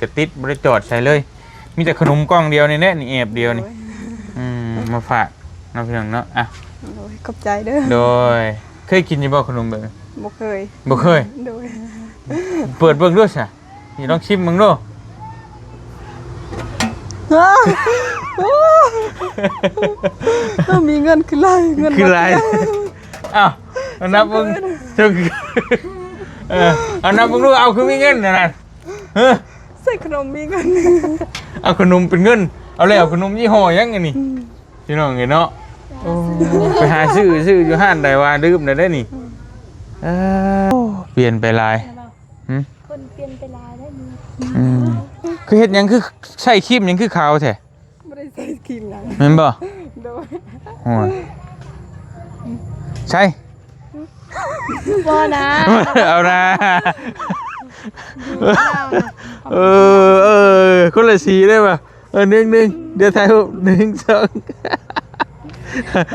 กระติดบริจอดใส่เลยมีแต่ขนมกล้องเดียวนี่แน่นี่แอบเดียวนี่มาฝากน้องพี่น้องเนาะอ่ะขอบใจเด้อโดยเคยกินยังบ่ขนมแบบบ่เคยโดยเปิดเบิ่งด้วยสินี่ลองชิมมึงดูมีเงินคือไรเงินคือไรอ้าวนับมึงถึงเอานับมึงดูเอาคือมีเงินนั่นใส่ขนมมีเงินเอาขนมเป็นเงินเอาแล้วขนมยี่ห้อยังไงนี่พี่น้องเห็นเนาะไปหาซื้ออยู่ห้านใดว่าดื่มได้นี่เปลี่ยนไปลายคนเปลี่ยนไปลายได้มีคือเห็ดยังคือใส่ครีมยังคือขาวแท้ไม่ได้ใส่ครีมยังเห็นบ่โดยใช่บ่นะเอานะคนละสีได้ป่ะหนึ่งเดี๋ยวถ่ายรูป1 2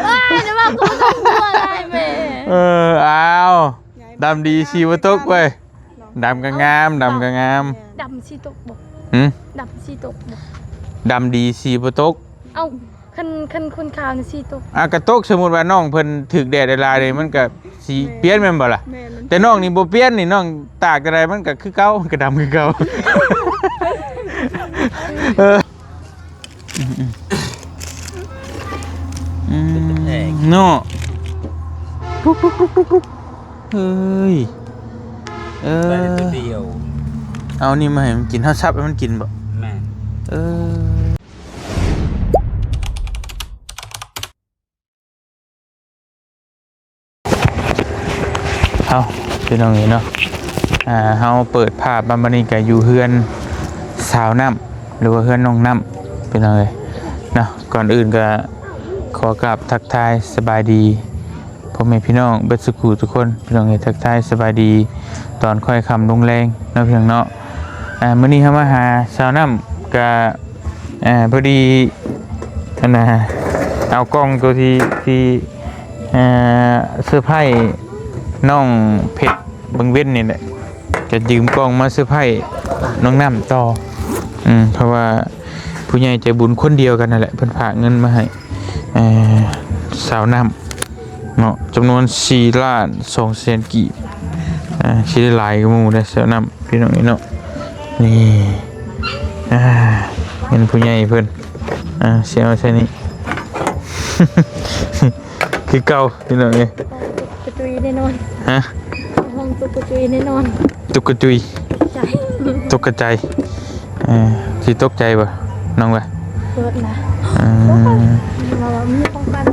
ว้ายจะมาคุณต้องกลัวอะไรแม่เอาดำดีชีวตกเว้ยดำก็งามดำชีตกบ่ดำชีตกบ่ดำดีชีวตกเอ้าคันคนขาวนี่ชีตกกระตกสมมุติว่าน้องเพิ่นถึกแดดลายเลยมันก็สีเปลี่ยนแม่นบ่ล่ะแต่น้องนี่บ่เปลี่ยนนี่น้องตากอะไรมันก็คือเก่าก็ดำคือเก่าเนาะเฮ้ยเดียวเอานี่มาให้มันกินเฮาซับให้มันกินบ่แม่เอาพี่น้องนี่เนาะเฮาเปิดภาพบัดนี้ก็อยู่เฮือนสาวน้ำหรือว่าเฮือนน้องน้ำพี่น้องเอ้ยเนาะก่อนอื่นก็ขอกราบทักทายสบายดีพ่อแม่พี่น้องเบิดสุขุทุกคนพี่น้องเอ้ยทักทายสบายดีตอนค่อยค่ำลงแรงเนาะพี่น้องเนาะมื้อนี้เฮามาหาสาวน้ำก็พอดีนะเอากล้องตัวที่เสื้อผ้าน้องเพชรบังเว้นนี่แหละจะยืมกล้องมาเสื้อผ้าน้องน้ำต่อเพราะว่าผู้ใหญ่ใจบุญคนเดียวกันนั่นแหละเพิ่นฝากเงินมาให้สาวน้ำเนาะจำนวน4,200,000 กีบชิ้นหลายกับหมู่ได้สาวน้ำพี่น้องนี่เนาะนี่เงินผู้ใหญ่เพิ่นเสียเอาใช่นี่ คือเก่าพี่น้องเอ้ยกระจุยแน่นอนห้องตุกกระจุยแน่นอนตุกกระจุยตกกระจายสิตกใจบ่น้องวะเปิดนะเรามีป้องกัน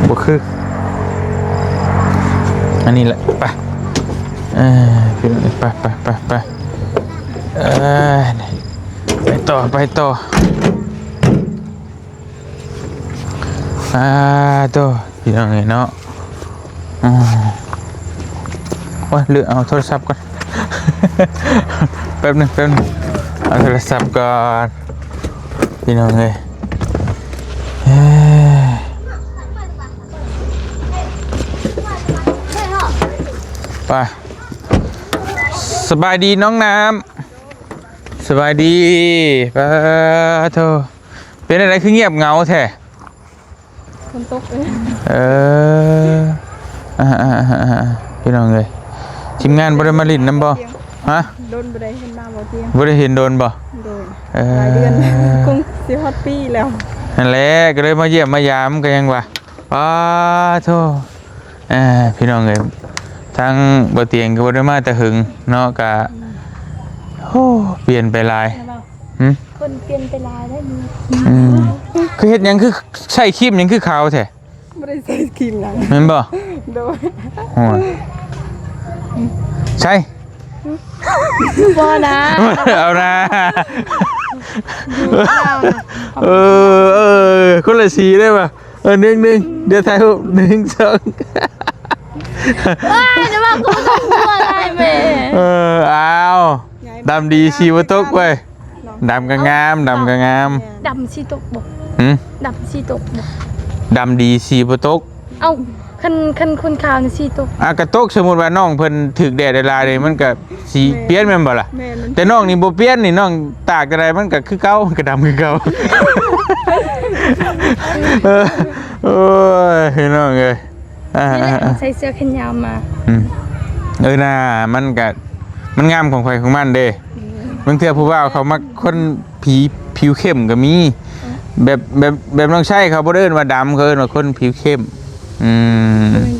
บ่คืออันนี้แหละไปพี่น้องไปไปต่อตัวพี่น้องเนาะว่าเลือกเอาโทรศัพท์ก่อน แป๊บนึงเอาโทรศัพท์ก่อนพี่น้องเลยไปสบายดีน้องน้ำสบายดีป้าโธ่เป็นอะไรคือเงียบเงาแท้คนตกเลยพี่น้องเลยทีมงานบริมาลินน้ำบ่ฮะโดนบริเห็นมาบ่เตียงบริเห็นโดนบ่โดนหลายเดือนคงสิฮอตปีแล้วนั่นแหละก็เลยมาเยี่ยมมายามกันยังวะป้าโธ่พี่น้องเลยทั้งบ่เตียงก็บ่ได้มาแต่หึงเนาะกะโอ้เปลี่ยนไปหลายคนเปลี่ยนไปลายได้มีคือเห็ดยังคือใส่ครีมยังคือขาวแท้ไม่ได้ใส่ครีมยังเห็นบ่โดยใช่บ่นะเอานะคนละสีได้ป่ะหนึ่งเดี๋ยวถ่ายรูป1 2ว้ายจะมาคุณต้องกลัวอะไรแม่เอาดำดีชีวตกเว้ยดำก็งามดำชีตกบ่ดำชีตกบ่ดำดีชีวตก เอ้าคันคนข่าวนี่สิตก กระตกสมมุติว่าน้องเพิ่นถึกแดดหลายๆเลยมันก็สิเปลี่ยนแม่นบ่ล่ะ แม่มัน แต่น้องนี่บ่เปลี่ยนนี่น้องตากอะไรมันก็คือเก่ามันก็ดำคือเก่าโอ้ยพี่น้องเอ้ย นี่แหละใส่เสื้อแขนยาวมา น่ะมันงามของใครของมันเด้บางเทื่อผู้ว่าเขามักคนผิวเข้มก็มีแบบน้องใช่เขาบ่ได้เอิ้นว่าดำเขาเอิ้นว่าคนผิวเข้ม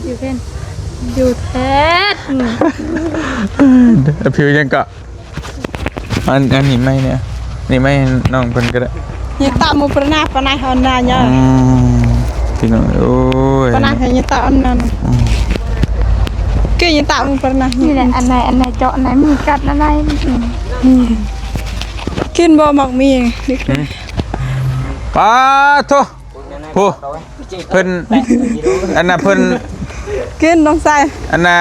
อยู่เพิ่นอยู่แท้ ผิวยังก็อันนี้ไม่เนี่ยนี่ไม่น้องเพิ่นก็ได้ Như tạo một phần nạp phần này hơn là nhờ พี่น้องโอ้ย phần này thì như tạo ăn kia như tạo một phần này นี่แหละอันไหนเจาะอันไหนมีกัดอะไร kiên bò mọc mì ป้าโธ่ผู้เพิ่นอันน่ะเพิ่น kiên đông sai อันน่ะ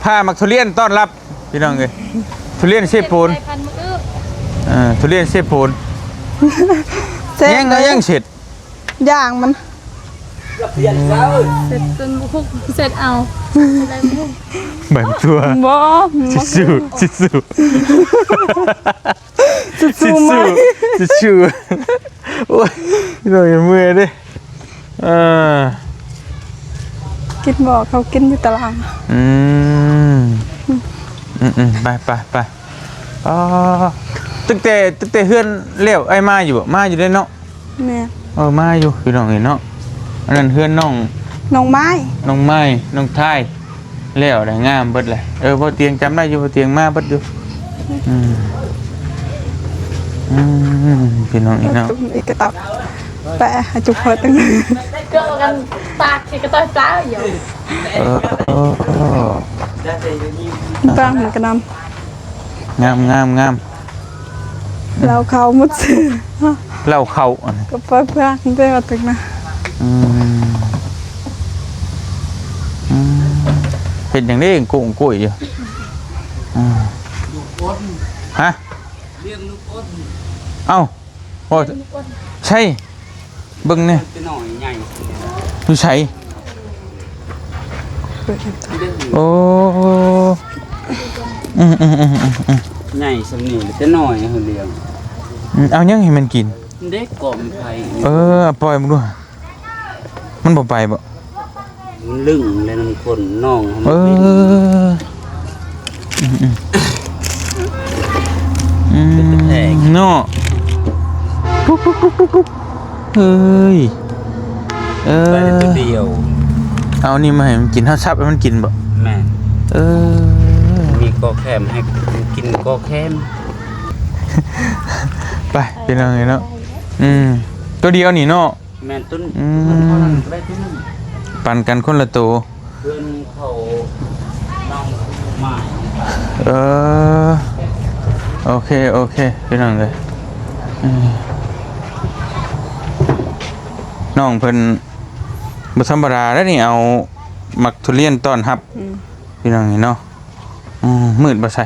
ผ้ามักทุเรียนต้อนรับพี่น้องเอ้ยทุเรียนเชฟปูนทุเรียนเชฟปูน ยังเสร็จ อย่างมัน เสร็จจนบุกเสร็จเอาอะไรบุก แบบตัว บอ สู้โอ้ยเราอย่าเมื่อยดิกินบ่เขากินอยู่ตาราง ไปตั้งแต่เฮือนเลี้ยวไอ้มาอยู่ได้เนาะ แม่ มาอยู่พี่น้องเห็นเนาะอันนั้นเฮือนน้อง น้องไม้ น้องไม้น้องท้ายแล้วได้งามเบิดเลยพอเตียงจำได้อยู่พอเตียงมาเบิดอยู่พี่น้องอีกเนาะ อีกกระตับแปะจุกเพิดตั้ง เกิดกันตากที่กระต่ายปลาอยู่ ตั้งเหมือนกันงามเราเขามุดซื้อ เล่าเข้าอัน ก็เพื่อนได้มาถึงนะ เห็นอย่างนี้กุ้งกุ้ยอยู่ฮะเอ้าโอ้ใช่เบิ่งเนี่ย cái nồi nhảy ดูใช่โอ้ nhảy xong nhảy cái nồi hơi liền เอายังให้มันกิน đấy cọm phải ปล่อยมันด้วยมันบ่ไปบ่ lưng lên làm quần nòng เนาะเฮ้ยไปตัวเดียว เอานี่มาให้มันกินเฮาซับให้มันกินบ่ แม่ มีกอแคมให้กินกอแคม ไปเป็นยังไงเนาะตัวเดียวนี่เนาะ แม่ต้นได้ต้น ปั่นกันคนละตัว เพื่อนเขาน้องมา โอเคเป็นยังไงน้องเพิ่นบ่ธรรมดาแล้วนี่เอามักทุเรียนต้อนรับเป็นยังไงเนาะมืดบ่ใส่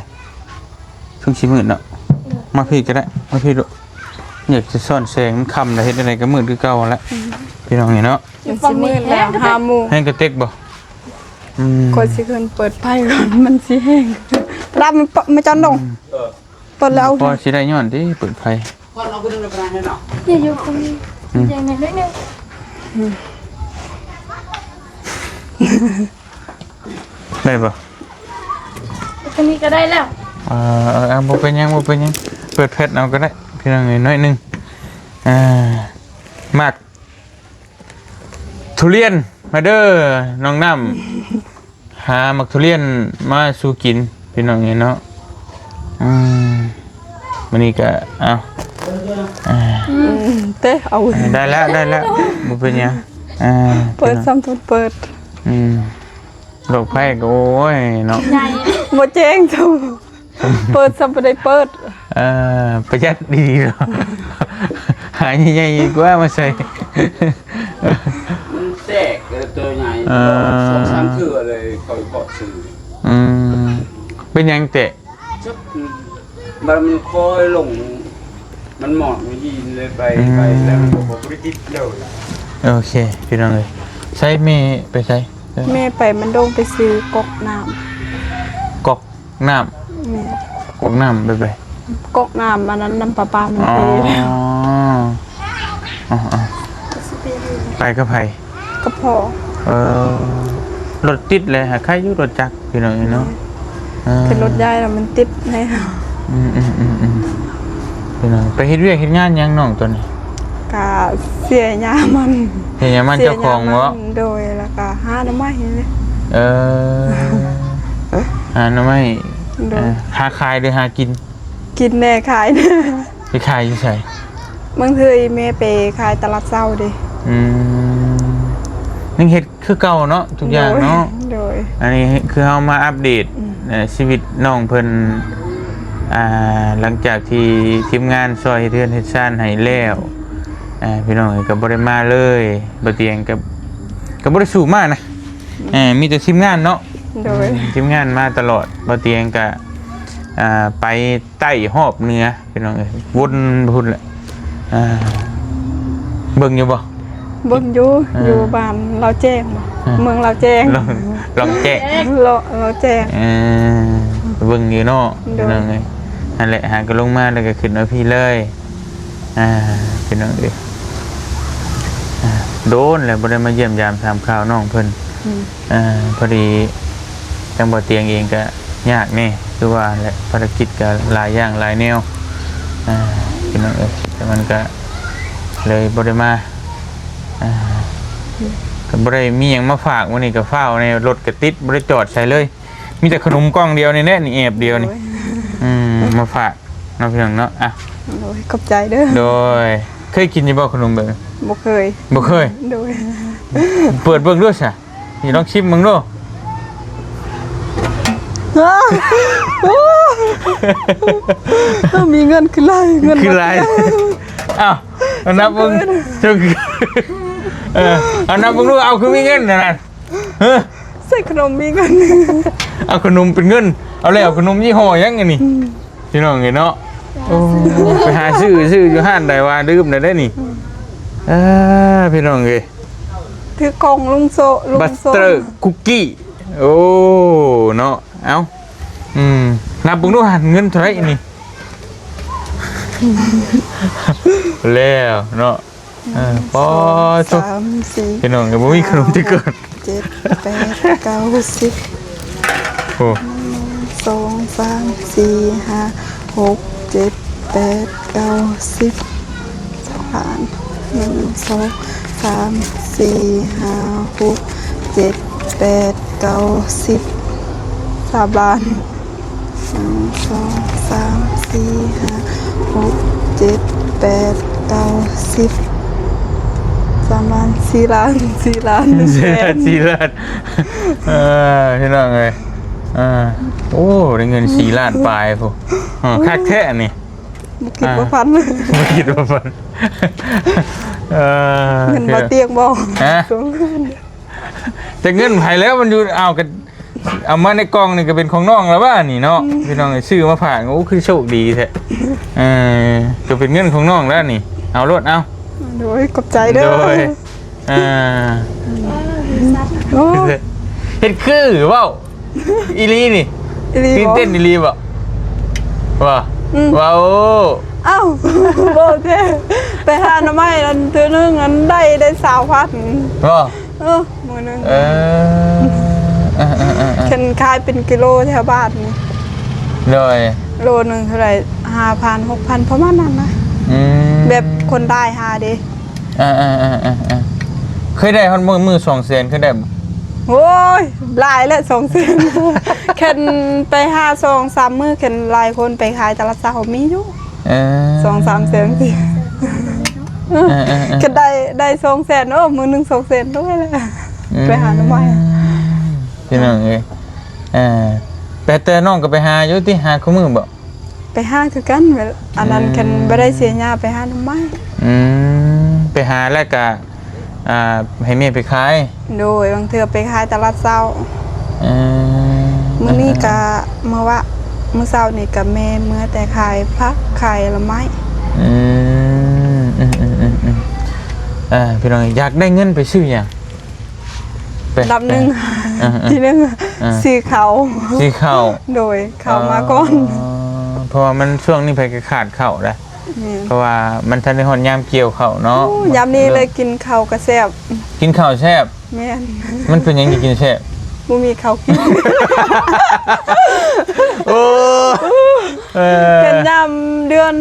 ช่วงสิมืดเนาะมาพี่ก็ได้มาพี่ดูอยากจะซ่อนแสงมันค่ำแล้วเฮ็ดอะไรก็มืดคือเก่าแล้วพี่น้องนี่เนาะ สิมืดแล้วหาหมู ให้กระเต็กบ่คนสิเกินเปิดไฟก่อนมันสิแห้งรับมันจอนลงเปิดแล้ว พอสิได้ย้อนที่เปิดไฟ คนเราก็เดินไปให้เนาะ อย่าอยู่ตรงนี้อย่างไหนนิดนึง ได้บ่ ตรงนี้ก็ได้แล้ว บ่เป็นหยังเปิดเพชรเอาก็ได้พี่น้องน้อยนึงมากทุเรียนมาเด้อน้องน้ำหามักทุเรียนมาสู่กินพี่น้องเนาะวันนี้ก็เอาเต้เอา ได้แล้วบ่เป็นหยังเปิดซ้ำทุนเปิดโรคภัยก็โอ้ยเนาะ ใหญ่ บ่แจ้งทูเปิดซ้ำบ่ได้เปิด ประหยัดดีเนาะหาใหญ่ๆดีกว่ามาใส่ แตกตัวใหญ่สองสามเถื่อเลยคอยเกาะสื่อ เป็นยังเตะ ชุบมันคอยหลงมันหมอดมันยินเลยไปแล้วมันบอกว่าบริจิตเดียว โอเคพี่น้องเลย ใช้เมไปใช้ แม่ไปมันโดงไปซื้อกอกน้ำ กอกน้ แม่ ำกอกน้ำไป กอกน้ำอันนั้นน้ำปลามัน อ๋อ เท อ๋อไปก็ไป ก็พอ รถติดเลยหาใครอยู่รถจักรพี่น้องเนาะ เป็นรถใหญ่แล้วมันติดแน่ พี่น้องไปเฮ็ดเวียกเฮ็ดงานยังน้องตัวนี้ กะเสียยามัน เฮ็ดหยังมันเจ้าของบ่ โดยแล้วก็หาน้ำไม้เลย หาหน่อไม้ โดย หาขายหรือหากิน กินแน่ขายแน่ ไปขายอยู่ไส บางทีแม่ไปขายตลาดเช้าดิ นึงเฮ็ดคือเก่าเนาะทุกอย่างเนาะ โดย อันนี้คือเฮามาอัปเดตชีวิตน้องเพิ่นหลังจากที่ทีมงานซอยเทือนเฮ็ดซ่านให้แล้วพี่น้องก็บ่ได้มาเลยบ่เตียงก็บ่ได้สู้มานะมีแต่ทีมงานเนาะ โดย ทีมงานมาตลอดบ่เตียงก็ไปใต้หอบเหนือพี่น้องเอ้ยวนพุ่นแหละเบิ่งอยู่บ่ เบิ่งอยู่บ้านเราแจ้งเมืองเราแจ้ง ลองแจ๊ะ เราแจ้ง เบิ่งอยู่เนาะพี่น้องเอ้ยนั่นแหละหาก็ลงมาแล้วก็ขึ้นมาพี่เลยพี่น้องเอ้ยโดนแล้วบ่ได้มาเยี่ยมยามถามข่าวน้องเพิ่นพอดีจังบ่เตียงเองก็ยากแน่คือว่าแหละภารกิจก็หลายอย่างหลายแนวพี่น้องเอ้ยแต่มันก็เลยบ่ได้มาก็บ่ได้มีหยังมาฝากมื้อนี้ก็ฟ้าวในรถก็ติดบ่ได้จอดใส่เลย มีแต่ขนมกล่องเดียวนี่แหละนี่แอบเดียวนี่มาฝากน้องพี่น้องเนาะโดยขอบใจเด้อ โดยเคยกินอยู่บ่ขนมแบบ บ่เคย บ่เคย โดย เปิดเบิ่งด้วยซะนี่ลองชิมเบิ่งดู มีเงินคือไรเงิน คืออะไรอ้าวเอานับเบิ่งจุกเอานับเบิ่งดูเอาคือมีเงินนั่นน่ะใส่ขนมมีเงิน เอาขนมเป็นเงินเอาแล้วขนมยี่ห้อยังไงนี่พี่น้องเห็นเนาะไปหาซื้ออยู่ห้านใดว่าลืมได้นี่พี่น้องเอ้ย ถือกล่องลุงโซ บัสเตอร์คุกกี้โอ้เนาะเอ้านับเบิ่งดูหันเงินเท่าไหร่นี่แล้วเนาะพอจบ 3 4 พี่น้องก็บ่มีขนมที่เกิด 7 8 9 10 โอ้ 2 3 4 5 6 7 8 9 10ผ่าน1 2 3 4 5 6 7 8 9 10 3 ล้าน1 2 3 4 5 6 7 8 9 10 3 ล้าน4 ล้าน4 ล้าน1 แสน 4 ล้านพี่น้องเอ้ยโอ้ได้เงิน4 ล้านปลายพุ่นคักแท้นี่ บ่คิดว่าพัน บ่คิดว่าพันเงินบ่เตียงบ่ สูงขึ้น แต่เงินไผแล้วมันอยู่เอามาในกล่องนี่ก็เป็นของน้องแล้วว่านี่เนาะพี่น้องซื้อมาฝากโอ้คือโชคดีแท้ก็เป็นเงินของน้องแล้วนี่เอารถเอาโดยขอบใจเด้อ โดยโอ้ เฮ็ดคือเว้าอีลีนี่ อีหลี ตื่น บ่ เต้นอีลีบ่ว่าว้าว อ้าวบ่เท่ไปหาหน่อไม้อันเทื่อนึงอันได้20,000 ว่า มื้อนึง เ ฉันขายเป็นกิโลแถวบ้านนี่ โดย โลนึงเท่าไหร่ 5,000 6,000ประมาณนั้นนะแบบคนได้หาเด้ เคยได้ฮอดมือ2 แสนเคยได้บ่ โอ้ยหลายและ2 แสนแค่นไปหา2-3มื้อแค่นหลายคนไปขายตลาดเช้ามีอยู่2-3 แสนสิก็ได้2 แสนมื้อนึง2 แสนด้วยแหละไปหาหน่อไม้ พี่น้องเอ้ยแต่น้องก็ไปหาอยู่ที่หาคู่มือบ่ ไปหาคือกันเวลาอันนั้นแค่นบ่ได้เสียหญ้าไปหาหน่อไม้ ไปหาแล้วก็ให้แม่ไปขาย โดยบางเทื่อไปขายตลาดเช้ามื้อนี้ก็มื้อเช้านี่ก็แม่เมื่อแต่ขายผักขายละไม้ พี่น้องอยากได้เงินไปซื้อหยัง ดับหนึ่ง อ่า ที่หนึ่งสีเขา สีข้าว โดยเขามาก่อน เพราะว่ามันช่วงนี้ไปก็ขาดข้าวแล้วเพราะว่ามันทันได้ฮอดยามเกี่ยวข้าวเนาะ ยามนี้เลยกินข้าวกระแซบ กินข้าวแซ่บ แม่น มันเป็นหยังสิกินแซ่บ บ่มีข้าวกิน โอ้เออ เป็นยามเดือน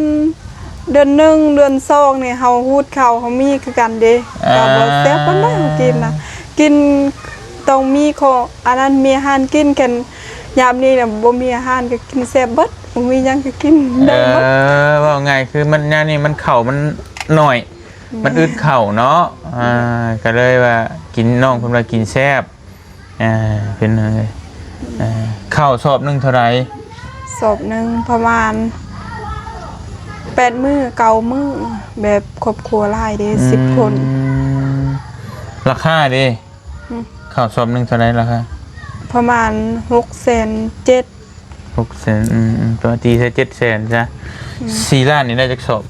หนึ่งเดือนสองนี่เฮาฮูดข้าวเฮามีคือกันเด้ก็บ่แซ่บปานใดเฮากินนะกินต้องมีของอันนั้นมีอาหารกินกันยามนี้น่ะบ่มีอาหารก็กินแซ่บเบิดบ่มีหยังก็กินได้หมด ว่าไงคือมันยามนี้มันข้าวมันหน่อย มันอึดเข่าเนาะก็เลยว่ากินน้องเพิ่นว่ากินแซ่บเป็นไงข้าวสอบหนึงเท่าไหร่ ศพหนึ่งประมาณ8 มื้อ9 มื้อแบบครอบครัวหลายเด้10 คน ราคาดิข้าวสอบหนึงเท่าไหร่ราคา ประมาณ6,700,000 600,000ตัวตีซะ700,000จ้ะ4ล้านนี่ได้จักสอบ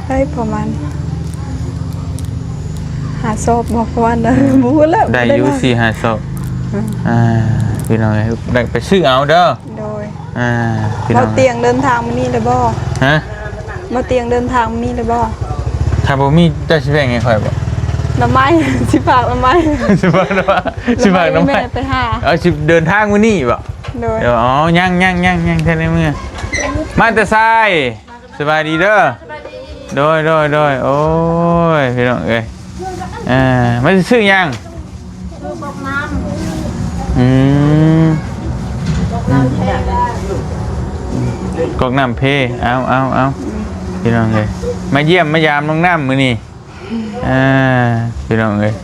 ได้ประมาณ5 ศพบ่ประมาณนั้นบ่ฮู้แล้ว ได้อยู่ 4-5สอบพี่น้องได้ไปซื้อเอาเด้อ โดย พี่น้ บ่ อง เตียงเดินทางมื้อนี้เลยบ่ ฮะ บ่เตียงเดินทางมื้อนี้เลยบ่ ถ้าบ่มีจะสิแบ่งให้ข่อยบ่ น้ำไม้ สิฝากน้ำไม้ สิฝากน้ำไม้ แม่ไปหา เอาสิเดินทางมื้อนี้บ่ โดย เดี๋ยวอ๋อยังแค่ในมือมาแต่ทรายสบายดีเด้อโดยโอ้ยพี่น้องเอ้ยมาซื้อยังกอกน้ำเพเอาพี่น้องเอ้ยมาเยี่ยมมายามน้องน้ำมื้อนี้พี่น้องเอ้ย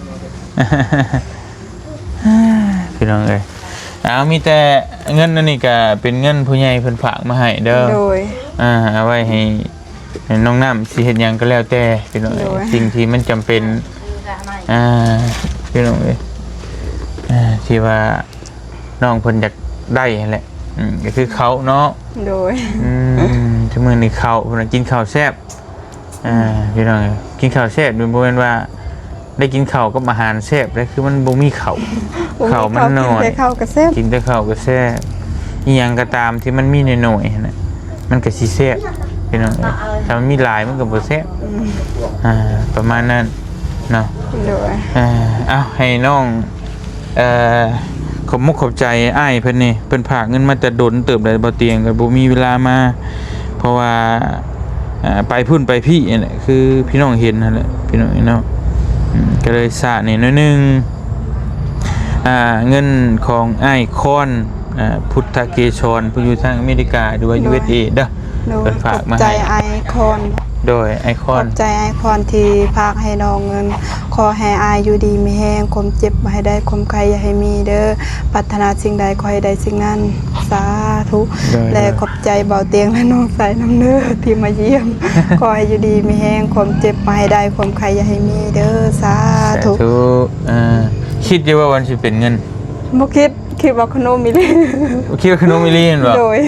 พี่น้องเอ้ยมีแต่เงินนั่นนี่ก็เป็นเงินผู้ใหญ่เพิ่นฝากมาให้เด้อ โดย เอาไว้ให้น้องน้ำสิเฮ็ดหยังก็แล้วแต่พี่น้องเอ้ย โดย สิ่งที่มันจำเป็นพี่น้องเอ้ยที่ว่าน้องเพิ่นอยากได้นั่นแหละก็คือเขาเนาะ โดย ชั่วโมงนี้เขาเพิ่นกินข้าวแซ่บพี่น้องเอ้ยกินข้าวแซ่บโดยบ่แม่นว่าได้กินข้าวกับอาหารแซ่บแล้วคือมันบ่มีข้าวข้าวมันน้อย กินแต่ข้าวกระแซ่บ กินแต่ข้าวก็แซ่บอีหยังก็ตามที่มันมีน้อยๆนะมันก็สิแซ่บพี่น้องถ้ามันมีหลายมันก็บ่แซ่บประมาณนั้นเนาะ โดย เอาให้น้องขอบมุกขอบใจอ้ายเพิ่นนี่เพิ่นฝากเงินมาแต่ดนเติบได้บ่เตียงก็บ่มีเวลามาเพราะว่าไปพุ่นไปพี่นี่แหละคือพี่น้องเห็นนั่นแหละพี่น้องเนาะก็เลยสะนี่น้อยนึงเงินของอ้ายคอนพุทธเกชรผู้อยู่ทางอเมริกาหรือว่า USA เด้อ โดย เพิ่นฝากมา ใจ ให้ ไอคอน โดยไอค ข อ อน บใจไอคอนที่พากให้น้องเงิน ขอให้อายอยู่ดีมีแห้งความเจ็บมาให้ได้ความใครอย่าให้มีเด้อปรารถนาสิ่งใดขอให้ได้สิ่งนั้นสาธุและขอบใจเบาเตียงและน้องสายน้ำเนื้อที่มาเยี่ยม ขอให้อยู่ดีมีแห้งความเจ็บมาให้ได้ความใครอย่าให้มีเด้อสาธุ คิดอยู่ว่าวันสิเป็นเงิน บ่คิดว่าขนมมีเลย คิดว่าขนมมิลลี่บ่ โดย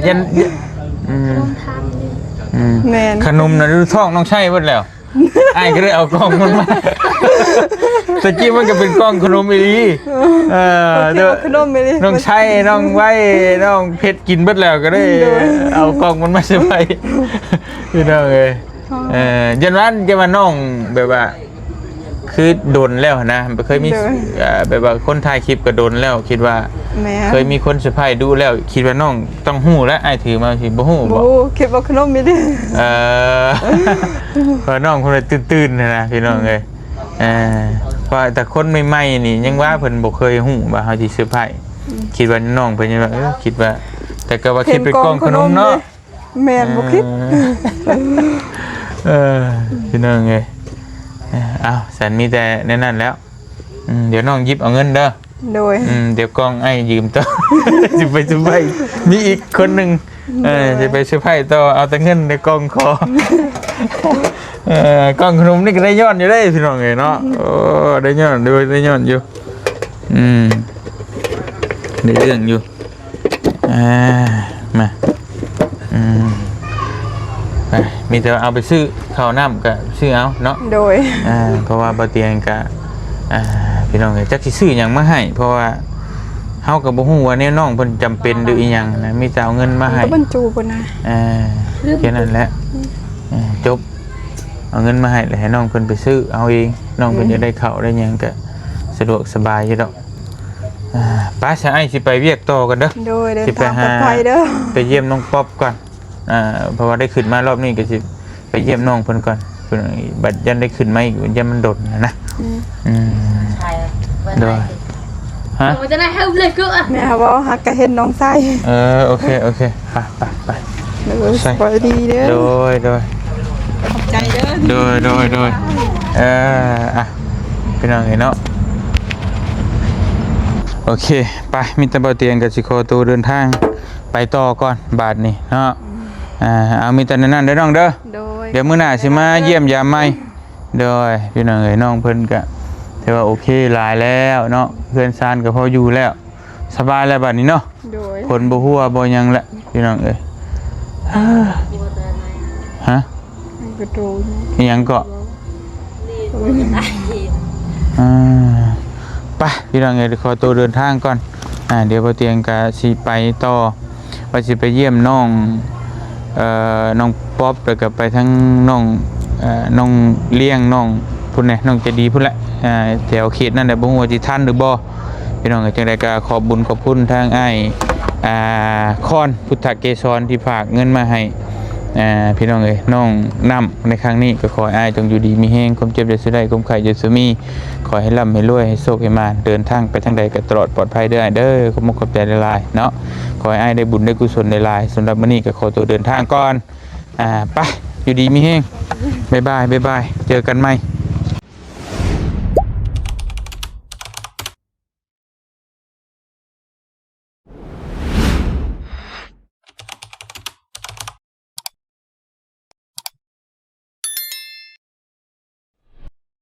ยันแม่น ขนมน่ะดูท้องน้องใช่เบิดแล้วไอ้ายก็เลยเอากล้องมันมาตะกี้มันก็เป็นกล้องขนมมิลลี่คิดว่าขนมมีเลย น้องใช่น้องไว้น้องเพชรกินเบิดแล้วก็ได้เอากล้องมันมาใส่ไปพี่น้องเอ้ยยันวันจะมาน้องแบบว่าคือโดนแล้วนะเคยมีแบบว่าคนถ่ายคลิปก็โดนแล้วคิดว่า แม่ เคยมีคนเซอร์ไพรส์ดูแล้วคิดว่าน้องต้องหู้และไอ้ถือมาสิบ่หู้บ่ คิดว่าขนมมีเลย เพราะน้องคนละตื่นๆนะพี่น้องเอ้ยเพราะแต่คนใหม่ๆนี่ยังว่าเพิ่นบ่เคยหู้ว่าเฮาสิเซอร์ไพรส์คิดว่าน้องเพิ่นยังว่าคิดว่า แต่ก็ว่าคิดไปกล้องขนมเนาะ แม่นบ่คิด พี่น้องเอ้ยอ้าวสันมีแต่แน่นั่นแล้วเดี๋ยวน้องหยิบเอาเงินเด้อ โดย เดี๋ยวกล้องไอ้ยืมต่อ จะไปซื้อไพ่มีอีกคนหนึ่งจะไปซื้อไพ่ต่อเอาแต่เงินในกล้องคอกล้องขนมนี่ก็ได้ย้อนอยู่ได้พี่น้องเอ้ยเนาะโอ้ได้ย้อนด้วยได้ย้อนอยู่ได้เรื่องอยู่มาไปมีแต่เอาไปซื้อข้าวน้ำกับซื้อเอาเนาะ โดย เพราะว่าบะเตียงกะ พี่น้องเอ้ยจักสิซื้อหยังมาให้เพราะว่าเฮาก็บ่ฮู้ว่าแนวน้องเพิ่นจำเป็นหรืออีหยังนะมีแต่เอาเงินมาให้ ก็บรรจุบ่นะ แค่นั้นแหละจบเอาเงินมาให้แล้วให้น้องเพิ่นไปซื้อเอาเองน้องเพิ่นจะได้เข้าได้หยังก็สะดวกสบายอยู่ดอกป้าชายสิไปเวียกต่อกันเด้อ โดยเดินทางปลอดภัยเด้อ ไปเยี่ยมน้องป๊อปก่อนเพราะว่าได้ขึ้นมารอบนี้ก็สิไปเยี่ยมน้องเพิ่นก่อนเพิ่นบัดยันได้ขึ้นมาอีกยันมันดนนะโดยฮะ มันจะได้ให้เลยก็อ่ะ แม่ว่าฮักก็เห็นน้องไส้ โอเคไป เด้อสบายดีเด้อ โดย ขอบใจเด้อ โดยพี่น้องเห็นเนาะโอเคไปมิตรบ่เตียงกับสิโคตูเดินทางไปต่อก่อนบาทนี่เนาะเอามีแต่นั้นเด้อน้องเด้อ โดย เดี๋ยวมื้อหน้าสิมาเยี่ยมยามใหม่โดยพี่น้องเอ้ยน้องเพิ่นก็ถือว่าโอเคหลายแล้วเนาะเพื่อนซานก็พออยู่แล้วสบายแล้วบัดนี้เนาะ โดย ผลบ่ฮู้ว่าบ่หยังแหละพี่น้องเอ้ยฮะ กระโดด อีหยังก็ไปพี่น้องเอ้ยขอตัวเดินทางก่อนเดี๋ยวบ่เตียงก็สิไปต่อว่าสิไปเยี่ยมน้องน้องป๊อปแล้วก็ไปทั้งน้องเลี้ยงน้องพุ่นแหละน้องจะดีพุ่นแหละแถวเขตนั่นแหละบ่ฮู้ว่าสิทันหรือบ่พี่น้องก็จังได๋ก็ขอบบุญขอบคุณทางอ้ายคอนพุทธเกษรที่ฝากเงินมาให้พี่น้องเอ้ยน้องน้ำในครั้งนี้ก็ขอให้อ้ายจงอยู่ดีมีแฮงความเจ็บอย่าสุดใดความไข้อย่าสุมีขอให้ร่ำให้รวยให้โชคให้มาเดินทางไปทางใดก็ตลอดปลอดภัยเด้อเด้อขอบคุณขอบใจหลายๆเนาะขอให้อ้ายได้บุญได้กุศลหลายๆสำหรับมื้อนี้ก็ขอตัวเดินทางก่อนไปอยู่ดีมีแฮงบ๊ายบายเจอกันใหม่